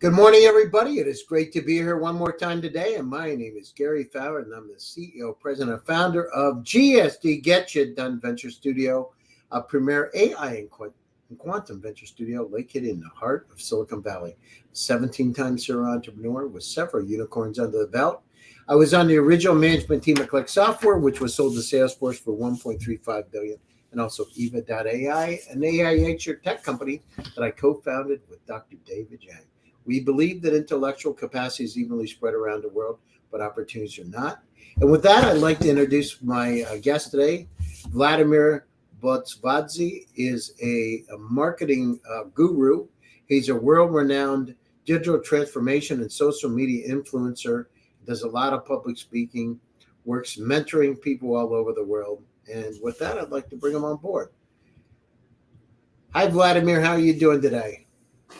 Good morning, everybody. It is great to be here one more time today. And my name is Gary Fowler, and I'm the CEO, president, and founder of GSD Get You Done Venture Studio, a premier AI and quantum venture studio located in the heart of Silicon Valley. 17-time serial entrepreneur with several unicorns under the belt. I was on the original management team at Click Software, which was sold to Salesforce for $1.35 billion, and also Eva.ai, an AI tech company that I co-founded with Dr. David Yang. We believe that intellectual capacity is evenly spread around the world, but opportunities are not. And with that, I'd like to introduce my guest today. Vladimer Botsvadze is a marketing guru. He's a world-renowned digital transformation and social media influencer. Does a lot of public speaking, works mentoring people all over the world. And with that, I'd like to bring him on board. Hi, Vladimir. How are you doing today?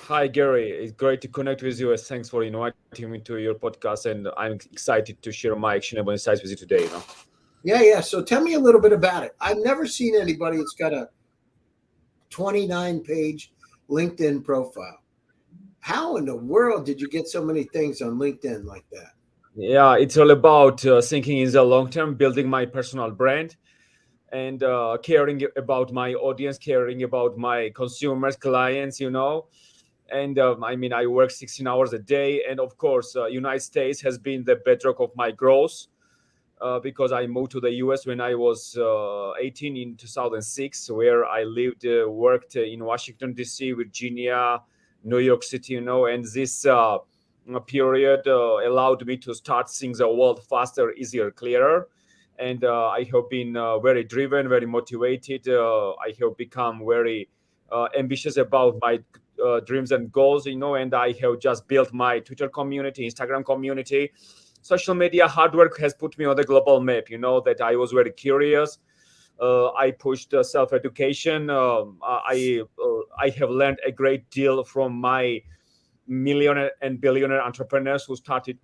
Hi, Gary. It's great to connect with you. Thanks for inviting me to your podcast, and I'm excited to share my actionable insights with you today. Yeah. So tell me a little bit about it. I've never seen anybody that's got a 29-page LinkedIn profile. How in the world did you get so many things on LinkedIn like that? Yeah, it's all about thinking in the long term, building my personal brand, and caring about my audience, caring about my consumers, clients. And I work 16 hours a day, and of course, United States has been the bedrock of my growth. Because I moved to the US when I was 18 in 2006, where I lived, worked in Washington, D.C., Virginia, New York City, and this period allowed me to start seeing the world faster, easier, clearer. And I have been very driven, very motivated. I have become very ambitious about my dreams and goals, and I have just built my Twitter community, Instagram community. Social media hard work has put me on the global map, that I was very curious. I pushed self-education. I have learned a great deal from my millionaire and billionaire entrepreneurs who started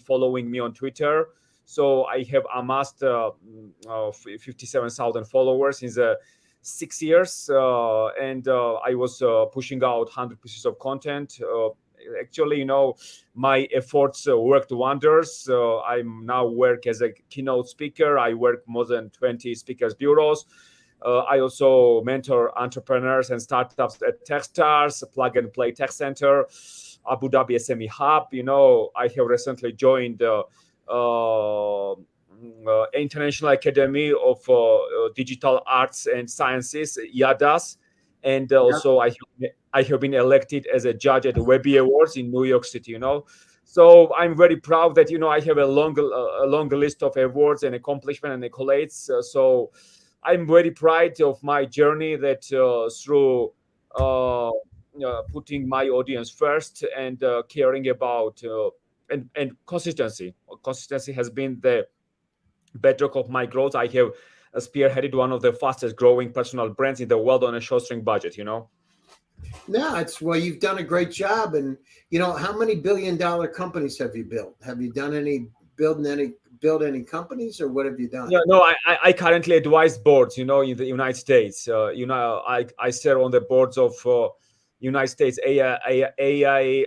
following me on Twitter. So I have amassed 57,000 followers in the 6 years, and I was pushing out 100 pieces of content. Actually, my efforts worked wonders. I now work as a keynote speaker. I work more than 20 speakers bureaus. I also mentor entrepreneurs and startups at Techstars, Plug and Play Tech Center, Abu Dhabi SME Hub. I have recently joined International Academy of Digital Arts and Sciences, IADAS. And also I have been elected as a judge at Webby Awards in New York City, So I'm very proud that, I have a long list of awards and accomplishments and accolades. So I'm very proud of my journey that through putting my audience first and caring about and consistency. Consistency has been the bedrock of my growth. I have spearheaded one of the fastest growing personal brands in the world on a shoestring budget, No, you've done a great job. And, how many billion-dollar companies have you built? Have you done build any companies, or what have you done? No, I currently advise boards, in the United States. I serve on the boards of United States AI,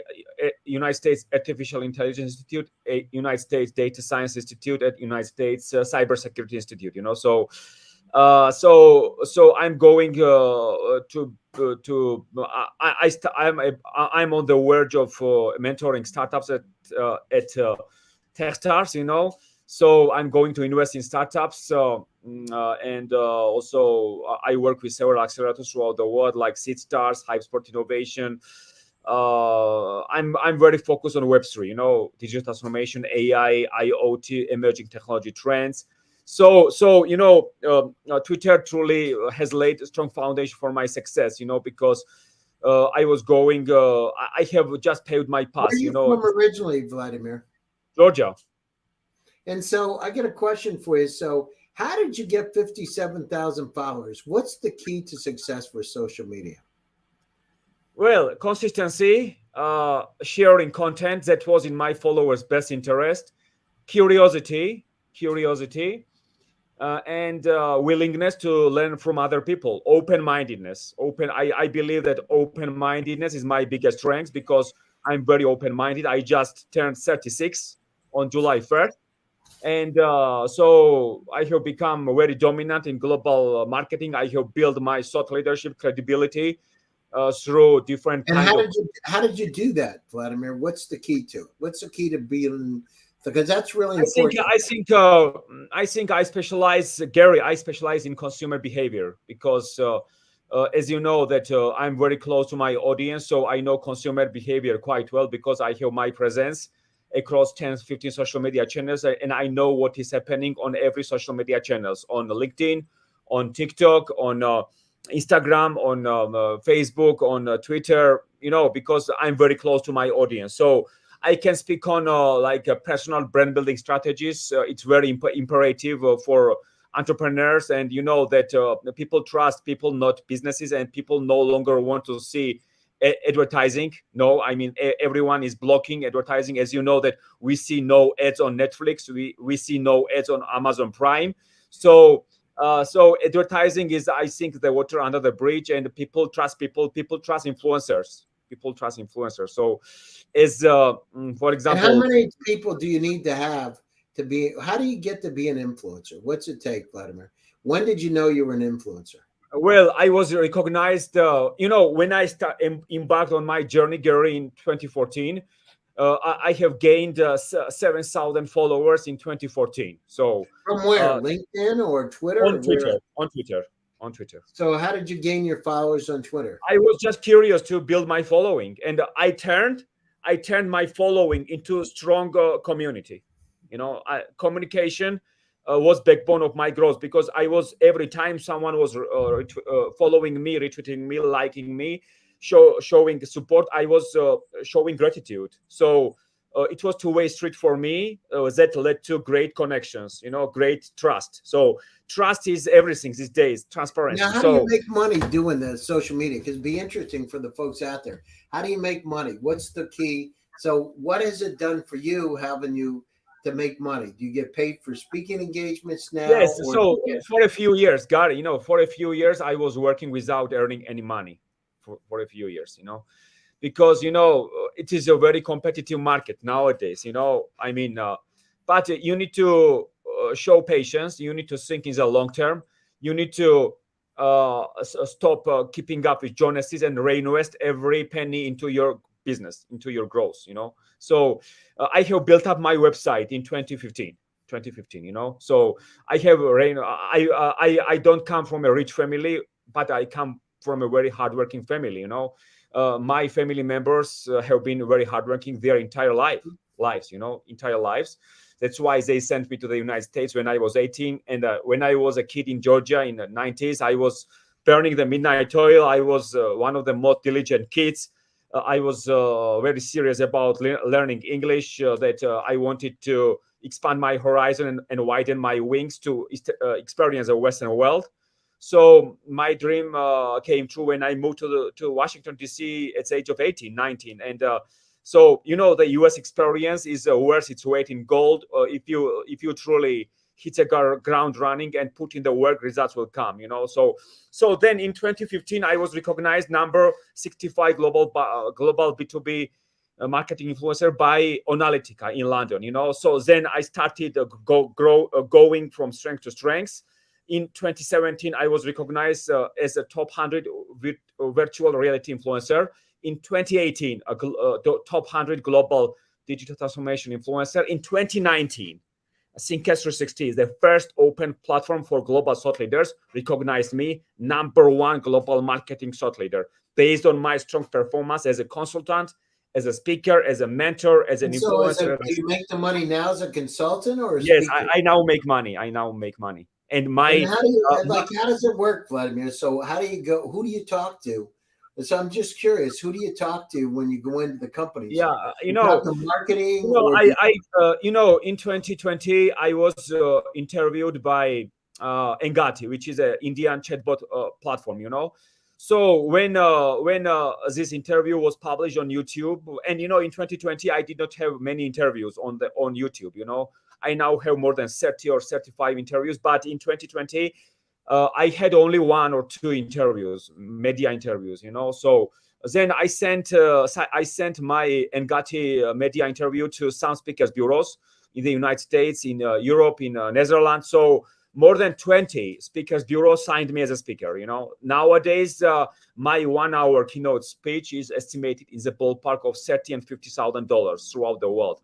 United States Artificial Intelligence Institute, United States Data Science Institute, and United States Cybersecurity Institute. So I'm going I'm on the verge of mentoring startups at Techstars. So I'm going to invest in startups, and also I work with several accelerators throughout the world, like SeedStars, HypeSport Innovation. I'm very focused on Web3, digital transformation, AI, IoT, emerging technology trends. So Twitter truly has laid a strong foundation for my success, because I was going. I have just paved my path. Where are you from originally, Vladimir? Georgia. And so I get a question for you. So how did you get 57,000 followers? What's the key to success for social media? Well, consistency, sharing content that was in my followers' best interest, curiosity, and willingness to learn from other people, open-mindedness. I believe that open-mindedness is my biggest strength, because I'm very open-minded. I just turned 36 on July 1st. And so I have become very dominant in global marketing. I have built my thought leadership credibility through different And kind of. how did you do that, Vladimir? What's the key to it? What's the key to being, because that's really I think important. I think I think I specialize, Gary. I specialize in consumer behavior because, as you know, that I'm very close to my audience, so I know consumer behavior quite well because I have my presence across 10, 15 social media channels, and I know what is happening on every social media channels, on LinkedIn, on TikTok, on Instagram, on Facebook, on Twitter. You know, because I'm very close to my audience, so I can speak on personal brand building strategies. It's very imperative for entrepreneurs, and you know that people trust people, not businesses, and people no longer want to see advertising. No, I mean everyone is blocking advertising. As you know that we see no ads on Netflix, we see no ads on Amazon Prime. So so advertising is, I think, the water under the bridge, and people trust people. People trust influencers. People trust influencers. So is for And how example, many people do you need to have to be, how do you get to be an influencer? What's it take, Vladimir? When did you know you were an influencer? well, I was recognized, you know, when I embarked on my journey, Gary, in 2014. I have gained 7,000 followers in 2014. So From where? uh, LinkedIn or Twitter on or where? Twitter, on Twitter, on Twitter. So how did you gain your followers on Twitter? I was just curious to build my following, and I turned my following into a strong community. You know, communication was backbone of my growth because I was, every time someone was following me, retweeting me, liking me, showing support, I was showing gratitude. So it was two-way street for me, that led to great connections. You know, great trust. So trust is everything these days. Now, Transparency. how do you So make money doing the social media? Because it'd be interesting for the folks out there. How do you make money? What's the key? So, what has it done for you, having you to make money? Do you get paid for speaking engagements now, yes, or do so you get? for a few years, Gary, you know, for a few years, I was working without earning any money for a few years, you know, because, you know, it is a very competitive market nowadays, you know, I mean, but you need to show patience. You need to think in the long term. You need to stop keeping up with Jonases and reinvest every penny into your business, into your growth, you know. So I have built up my website in 2015, you know. So I have I don't come from a rich family, but I come from a very hardworking family, you know. My family members have been very hardworking their entire lives, you know, entire lives. That's why they sent me to the United States when I was 18. And when I was a kid in Georgia in the 90s, I was burning the midnight oil. I was one of the most diligent kids. I was very serious about learning English, that I wanted to expand my horizon and widen my wings to experience the Western world. So my dream came true when I moved to Washington D.C. at the age of 18, 19, and so you know the U.S. experience is worth its weight in gold. If you truly hit the ground running and put in the work, results will come. You know, so then in 2015 I was recognized number 65 global B2B marketing influencer by Analytica in London. You know, so then I started going from strength to strength. In 2017, I was recognized as a top 100 virtual reality influencer. In 2018, top 100 global digital transformation influencer. In 2019, Thinkers 360 is the first open platform for global thought leaders, recognized me number one global marketing thought leader based on my strong performance as a consultant, as a speaker, as a mentor, as an And so, influencer. do you make the money now as a consultant or a Yes, speaker? I now make money. I now make money. And And my, how do you, my like, how does it work, Vladimir? So, how do you go? Who do you talk to? So, I'm just curious. Who do you talk to when you go into the companies? yeah, You talk to marketing, or do you, you know, in 2020, I was interviewed by Engati, which is an Indian chatbot platform, you know. So when this interview was published on YouTube, and you know, in 2020, I did not have many interviews on YouTube. You know, I now have more than 30 or 35 interviews, but in 2020, I had only 1 or 2 interviews, media interviews, So then I sent my Engati media interview to some speakers bureaus in the United States, in Europe, in Netherlands. So more than 20 speakers bureaus signed me as a speaker. Nowadays, my 1 hour keynote speech is estimated in the ballpark of $30,000 and $50,000 throughout the world.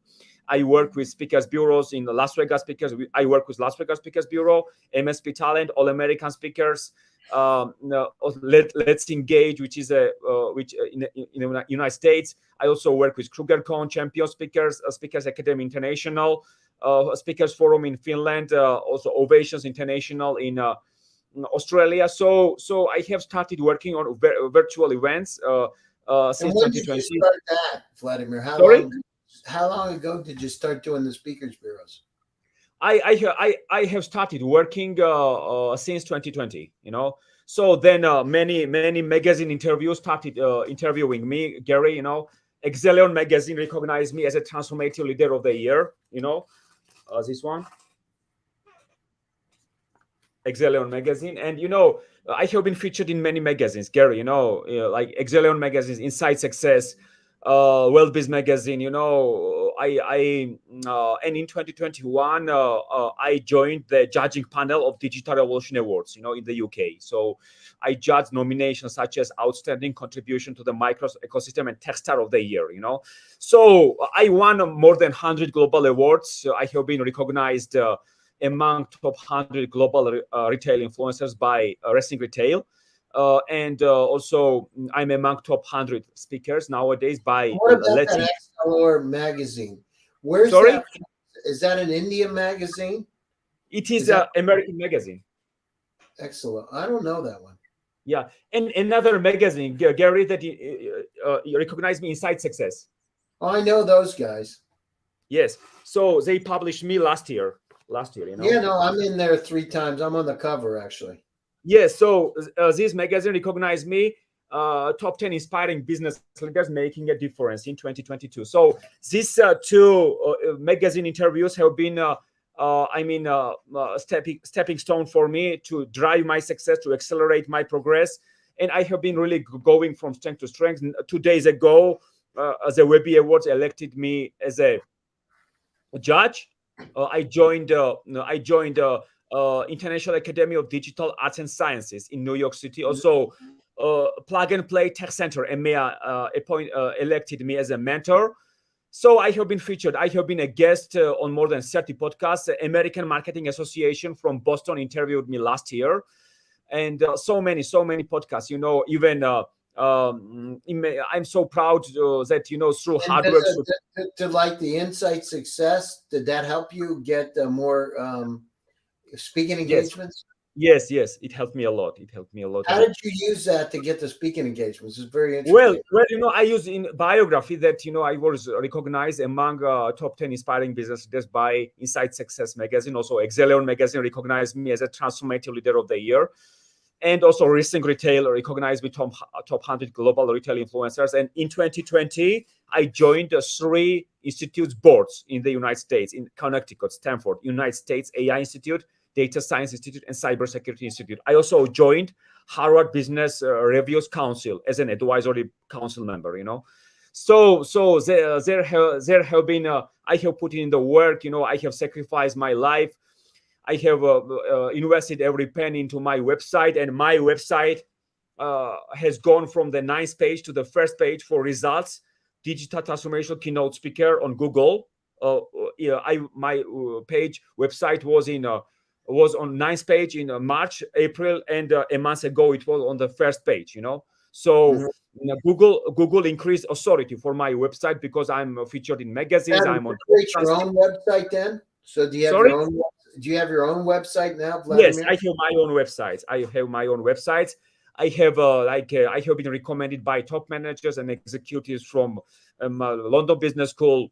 I work with speakers bureaus in Las Vegas speakers. I work with Las Vegas Speakers Bureau, MSP Talent, All American Speakers. Let's Engage, which is in the United States. I also work with KrugerCon, Champion Speakers, Speakers Academy International, Speakers Forum in Finland, also Ovations International in Australia. So I have started working on virtual events And since when did 2020. you start that, Vladimir? Sorry? How long ago did you start doing the speakers bureaus? I have started working since 2020. So then many magazine interviews started interviewing me, Gary. Exeleon magazine recognized me as a transformative leader of the year. This one, Exeleon magazine, and I have been featured in many magazines, Gary. Like Exeleon magazines, Inside Success, WellBiz magazine. And in 2021, I joined the judging panel of Digital Revolution Awards, in the UK. So I judged nominations such as Outstanding Contribution to the Micro Ecosystem and Tech Star of the Year. So I won more than 100 global awards. I have been recognized among top 100 global retail influencers by RETHINK Retail. And also I'm among top 100 speakers nowadays by What about RETHINK. that Exeleon magazine? Where's Sorry? that? Is that an India magazine? It is an American magazine. Excellent. I don't know that one. Yeah. And another magazine, Gary, that you recognize me, Inside Success. Oh, I know those guys. Yes. So they published me last year. Yeah, no, I'm in there 3 times. I'm on the cover, actually. Yes. So this magazine recognized me, top 10 inspiring business leaders making a difference in 2022. So these 2 magazine interviews have been, stepping stone for me to drive my success, to accelerate my progress. And I have been really going from strength to strength. 2 days ago, the Webby Awards elected me as a judge. I joined International Academy of Digital Arts and Sciences in New York City. Also, Plug and Play Tech Center, EMEA, elected me as a mentor. So I have been featured. I have been a guest on more than 30 podcasts. The American Marketing Association from Boston interviewed me last year. And so many podcasts, even I'm so proud that, through hard work. To like the Insight Success, did that help you get more speaking engagements? Yes, it helped me a lot. How did you use that to get the speaking engagements? It's very interesting. Well, I use in biography that, I was recognized among top 10 inspiring business leaders by Inside Success magazine. Also, Exeleon magazine recognized me as a transformative leader of the year. And also RETHINK Retail recognized me top 100 global retail influencers. And in 2020, I joined 3 institutes boards in the United States, in Connecticut, Stanford, United States AI Institute, Data Science Institute, and Cybersecurity Institute. I also joined Harvard Business Reviews Council as an advisory council member. So there have been, I have put in the work. I have sacrificed my life. I have invested every penny into my website, and my website has gone from the 9th page to the 1st page for results. Digital transformation keynote speaker on Google. My page website was on 9th page in March, April, and a month ago it was on the 1st page. So Google increased authority for my website because I'm featured in magazines. I'm on. Create your own website then. So do you have your own? Do you have your own website now, Vladimir? Yes, I have my own websites. I have been recommended by top managers and executives from London Business School,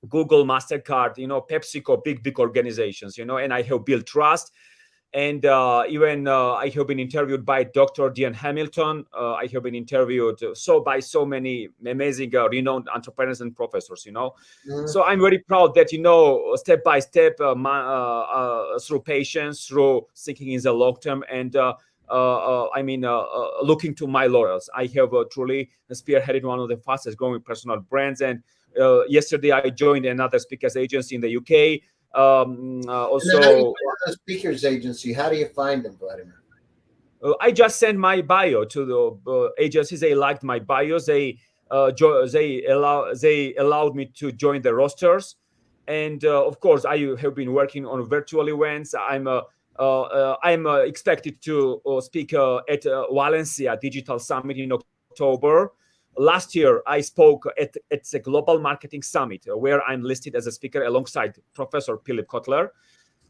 Google, MasterCard, PepsiCo, big organizations, and I have built trust. And even I have been interviewed by Dr. Diane Hamilton. I have been interviewed by so many amazing, renowned entrepreneurs and professors. Mhm. So I'm very proud that step by step, through patience, through thinking in the long term, and looking to my laurels. I have truly spearheaded one of the fastest growing personal brands. And yesterday I joined another speakers agency in the UK. And then how do you Also, find a speakers agency? How do you find them, Vladimir? I just sent my bio to the agencies. They liked my bios. They allowed me to join the rosters, and of course, I have been working on virtual events. I'm expected to speak at Valencia Digital Summit in October. Last year, I spoke at the Global Marketing Summit, where I'm listed as a speaker alongside Professor Philip Kotler.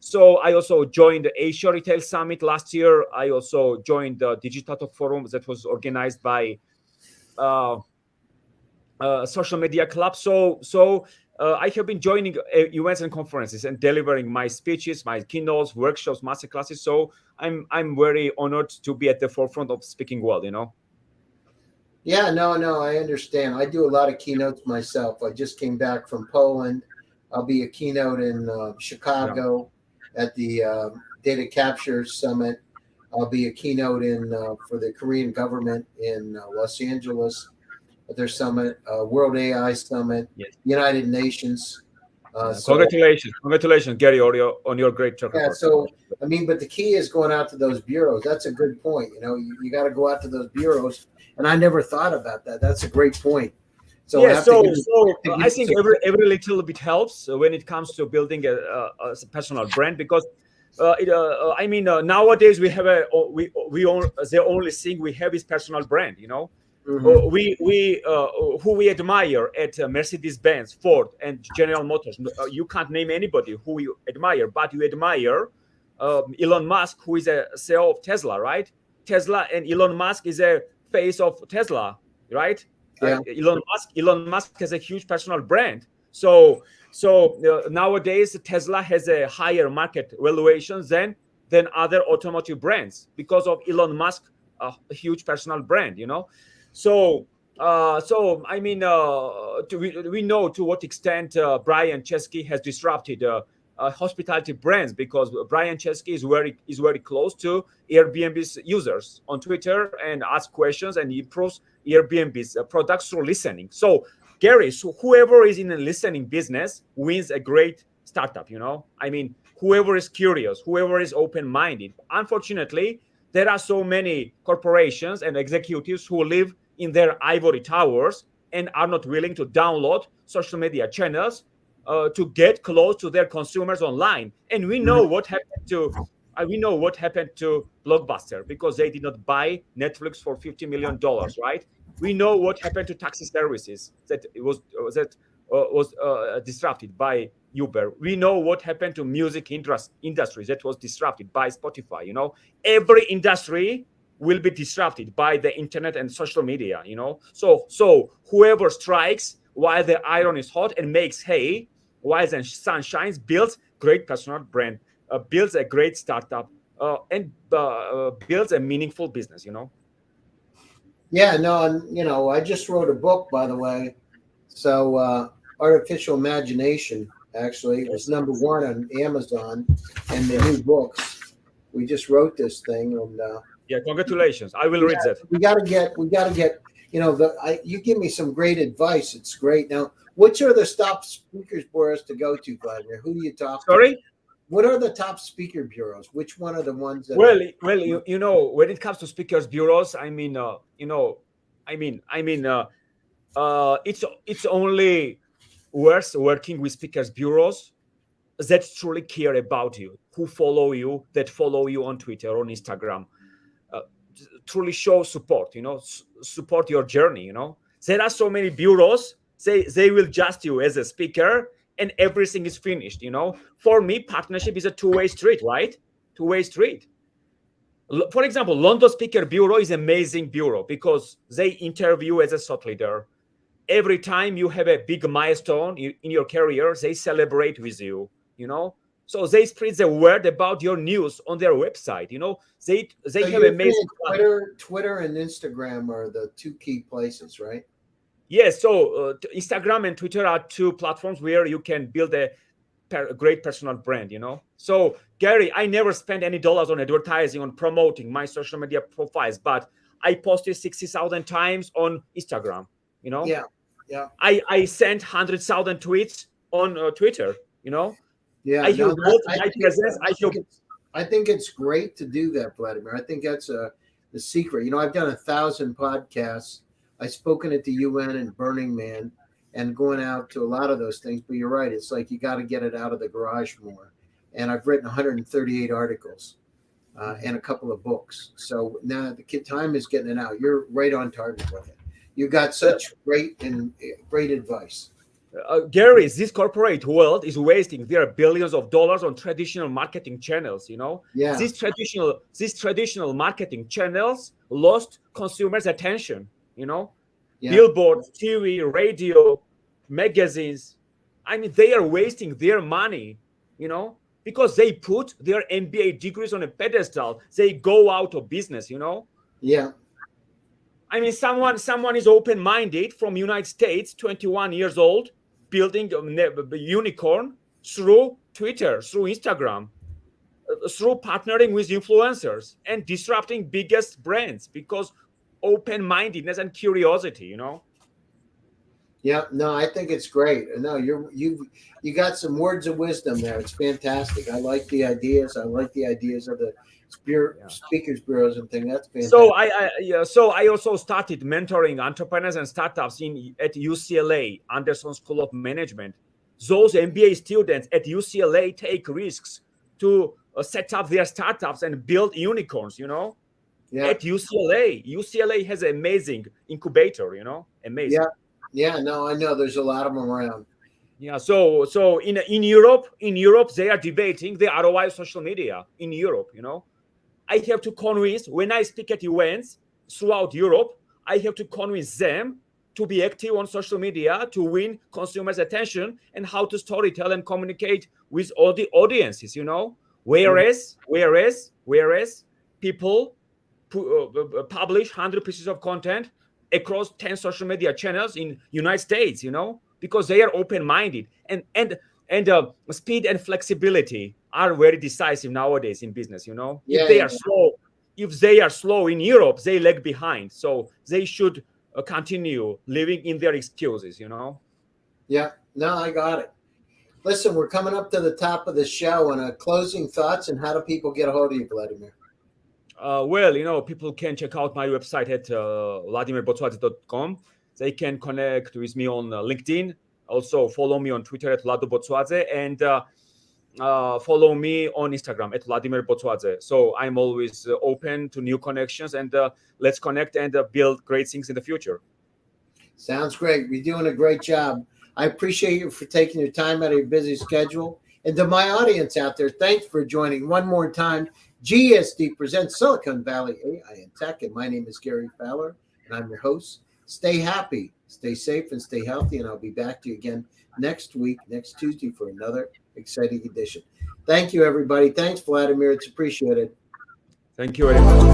So I also joined the Asia Retail Summit last year. I also joined the Digital Talk Forum that was organized by uh, Social Media Club. So I have been joining events and conferences and delivering my speeches, my keynotes, workshops, masterclasses. So I'm very honored to be at the forefront of speaking world. Yeah, no, I understand. I do a lot of keynotes myself. I just came back from Poland. I'll be a keynote in Yeah. Chicago at the Data Capture Summit. I'll be a keynote in for the Korean government in Los Angeles at their summit, World AI Summit, Yes. United Nations. Yeah. So Congratulations, Gary, on your great track yeah, record. so I mean, but the key is going out to those bureaus. That's a good point. You got to go out to those bureaus, and I never thought about that. That's a great point. So I Yeah, have to so give so to I give think some. every little bit helps when it comes to building a personal brand, because nowadays we have the only thing we have is personal brand. Mhm. We who we admire at Mercedes Benz, Ford, and General Motors. You can't name anybody who you admire, but you admire Elon Musk, who is a CEO of Tesla, right? Tesla, and Elon Musk is a face of Tesla, right? Yeah. Elon Musk has a huge personal brand. So nowadays Tesla has a higher market valuation than other automotive brands because of Elon Musk, a huge personal brand. We know to what extent Brian Chesky has disrupted hospitality brands, because Brian Chesky is very close to Airbnb's users on Twitter and asks questions and improves Airbnb's products through listening. So Gary, so whoever is in the listening business wins a great startup. Whoever is curious, whoever is open-minded. Unfortunately, there are so many corporations and executives who live in their ivory towers and are not willing to download social media channels to get close to their consumers online. And we know what happened to Blockbuster, because they did not buy Netflix for $50 million, right? We know what happened to taxi services that was disrupted by Uber. We know what happened to music industry that was disrupted by Spotify. Every industry will be disrupted by the internet and social media. So whoever strikes while the iron is hot and makes hay while the sun shines builds great personal brand, builds a great startup, and builds a meaningful business. Yeah, no, and I just wrote a book, by the way. So artificial imagination actually was Yes. number one on Amazon, and the Yes. new books. We just wrote this thing, and Yeah, congratulations. I will yeah, read that. we got to get. You give me some great advice. It's great. Now, which are the top speakers for us to go to, Vladimir? Who do you talk to? Sorry. What are the top speaker bureaus? Which one are the ones that are? Well, when it comes to speakers bureaus, it's only worth working with speakers bureaus that truly care about you, who follow you, that follow you on Twitter, on Instagram, uh, truly show support. Support your journey. There are so many bureaus. They will just you as a speaker, and everything is finished. For me, partnership is a two-way street, right? Two-way street. For example, London Speaker Bureau is amazing bureau because they interview as a thought leader. Every time you have a big milestone in your career, they celebrate with you. So they spread the word about your news on their website. They So have you're amazing. saying Twitter and Instagram are the two key places, right? Yes, so Instagram and Twitter are two platforms where you can build a great personal brand. So Gary, I never spent any dollars on advertising, on promoting my social media profiles, but I posted 60,000 times on Instagram. Yeah, yeah, I sent 100,000 tweets on Twitter. yeah. I No, have built my presence. I think it's great to do that, Vladimir. I think that's the secret. I've done 1,000 podcasts. I've spoken at the UN and Burning Man, and going out to a lot of those things. But you're right. It's like you got to get it out of the garage more. And I've written 138 articles and a couple of books. So now the time is getting it out. You're right on target with it. You got such great advice. Gary, this corporate world is wasting their billions of dollars on traditional marketing channels. Yeah, These traditional marketing channels lost consumers' attention. yeah, Billboards, TV, radio, magazines. I mean, they are wasting their money. Because they put their MBA degrees on a pedestal. They go out of business. yeah, I mean, someone is open-minded from United States, 21 years old, building a unicorn through Twitter, through Instagram, through partnering with influencers and disrupting biggest brands because open-mindedness and curiosity. yeah. No, I think it's great. No, you got some words of wisdom there. It's fantastic. I like the ideas. I like the ideas of the speakers bureaus and things. That's fantastic. So I also started mentoring entrepreneurs and startups at UCLA, Anderson School of Management. Those MBA students at UCLA take risks to set up their startups and build unicorns. Yeah. At UCLA has an amazing incubator. Amazing. Yeah. No, I know. There's a lot of them around. Yeah. So in Europe, they are debating the ROI of social media in Europe. I have to convince, when I speak at events throughout Europe, I have to convince them to be active on social media to win consumers' attention and how to storytell and communicate with all the audiences. Whereas people publish 100 pieces of content across 10 social media channels in United States, because they are open-minded and speed and flexibility are very decisive nowadays in business. If they are slow in Europe, they lag behind. So they should continue living in their excuses. Yeah. No, I got it. Listen, we're coming up to the top of the show, and closing thoughts, and how do people get a hold of you, Vladimir? Well, people can check out my website at vladimerbotsvadze.com. They can connect with me on LinkedIn. Also, follow me on Twitter at Vlado Botsvadze, and follow me on Instagram at Vladimer Botsvadze. So I'm always open to new connections, and let's connect and build great things in the future. Sounds great. You're doing a great job. I appreciate you for taking your time out of your busy schedule. And to my audience out there, thanks for joining one more time. GSD presents Silicon Valley AI and Tech, and my name is Gary Fowler, and I'm your host. Stay happy, stay safe, and stay healthy, and I'll be back to you again next week, next Tuesday, for another exciting edition. Thank you, everybody. Thanks, Vladimir. It's appreciated. Thank you very much.